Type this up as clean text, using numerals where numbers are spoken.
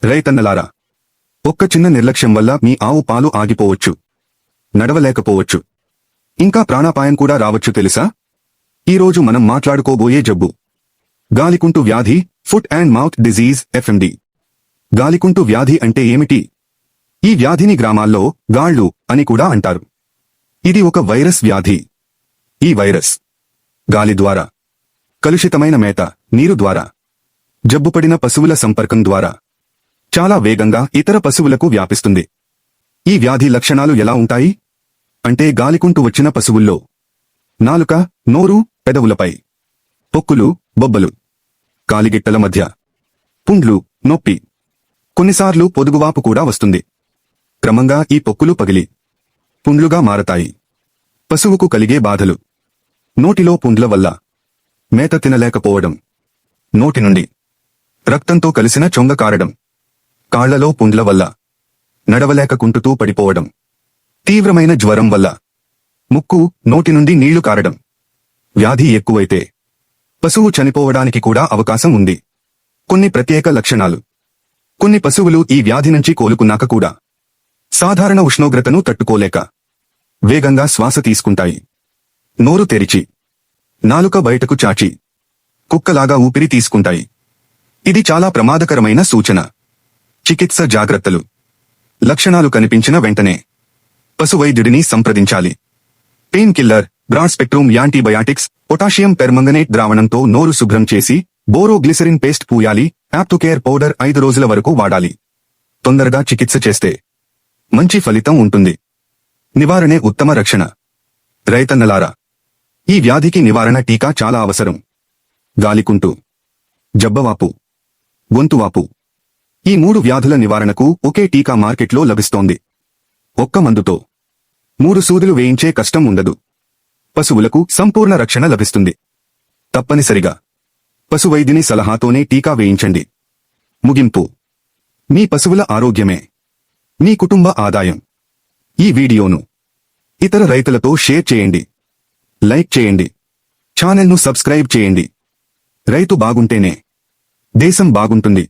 రైతన్నలారా, ఒక్క చిన్న నిర్లక్ష్యం వల్ల మీ ఆవు పాలు ఆగిపోవచ్చు, నడవలేకపోవచ్చు, ఇంకా ప్రాణాపాయం కూడా రావచ్చు తెలుసా? ఈరోజు మనం మాట్లాడుకోబోయే జబ్బు గాలికుంటు వ్యాధి, foot and mouth disease FMD. గాలికుంటు వ్యాధి అంటే ఏమిటి? ఈ వ్యాధిని గ్రామాల్లో గాళ్లు అని కూడా అంటారు. ఇది ఒక వైరస్ వ్యాధి. ఈ వైరస్ గాలి ద్వారా, కలుషితమైన మేత, నీరు ద్వారా, జబ్బుపడిన పశువుల సంపర్కం ద్వారా చాలా వేగంగా ఇతర పశువులకు వ్యాపిస్తుంది. ఈ వ్యాధి లక్షణాలు ఎలా ఉంటాయి అంటే గాలికుంటు వచ్చిన పశువుల్లో నాలుక, నోరు, పెదవులపై పొక్కులు, బొబ్బలు, కాలిగిట్టల మధ్య పుండ్లు, నొప్పి, కొన్నిసార్లు పొదుగువాపు కూడా వస్తుంది. క్రమంగా ఈ పొక్కులు పగిలి పుండ్లుగా మారతాయి. పశువుకు కలిగే బాధలు: నోటిలో పుండ్ల వల్ల మేత తినలేకపోవడం, నోటి నుండి రక్తంతో కలిసిన చొంగ కారడం, కాళ్లలో పుండ్ల వల్ల నడవలేక కుంటుతూ పడిపోవడం, తీవ్రమైన జ్వరం వల్ల ముక్కు, నోటి నుండి నీళ్లు కారడం. వ్యాధి ఎక్కువైతే పశువు చనిపోవడానికి కూడా అవకాశం ఉంది. కొన్ని ప్రత్యేక లక్షణాలు: కొన్ని పశువులు ఈ వ్యాధి నుంచి కోలుకున్నాక కూడా సాధారణ ఉష్ణోగ్రతను తట్టుకోలేక వేగంగా శ్వాస తీసుకుంటాయి. నోరు తెరిచి, నాలుక బయటకు చాచి కుక్కలాగా ఊపిరి తీసుకుంటాయి. ఇది చాలా ప్రమాదకరమైన సూచన. చికిత్స జాగ్రత్తలు: లక్షణాలు కనిపించిన వెంటనే పశువైద్యుడిని సంప్రదించాలి. Pain killer, broad spectrum antibiotics, potassium permanganate ద్రావణంతో నోరు శుభ్రం చేసి బోరోగ్లిసరిన్ పేస్ట్ పూయాలి. యాప్టోకేర్ పౌడర్ 5 రోజుల వరకు వాడాలి. తొందరగా చికిత్స చేస్తే మంచి ఫలితం ఉంటుంది. నివారణే ఉత్తమ రక్షణ. రైతన్నలారా, ఈ వ్యాధికి నివారణ టీకా చాలా అవసరం. గాలికుంటు, జబ్బవాపు, గొంతువాపు, ఈ 3 వ్యాధుల నివారణకు ఒకే టీకా మార్కెట్లో లభిస్తోంది. ఒక్క మందుతో 3 సూదులు వేయించే కష్టం ఉండదు. పశువులకు సంపూర్ణ రక్షణ లభిస్తుంది. తప్పనిసరిగా పశువైద్యుని సలహాతోనే టీకా వేయించండి. ముగింపు: మీ పశువుల ఆరోగ్యమే మీ కుటుంబ ఆదాయం. ఈ వీడియోను ఇతర రైతులతో షేర్ చేయండి, లైక్ చేయండి, ఛానల్ను సబ్స్క్రైబ్ చేయండి. రైతు బాగుంటేనే దేశం బాగుంటుంది.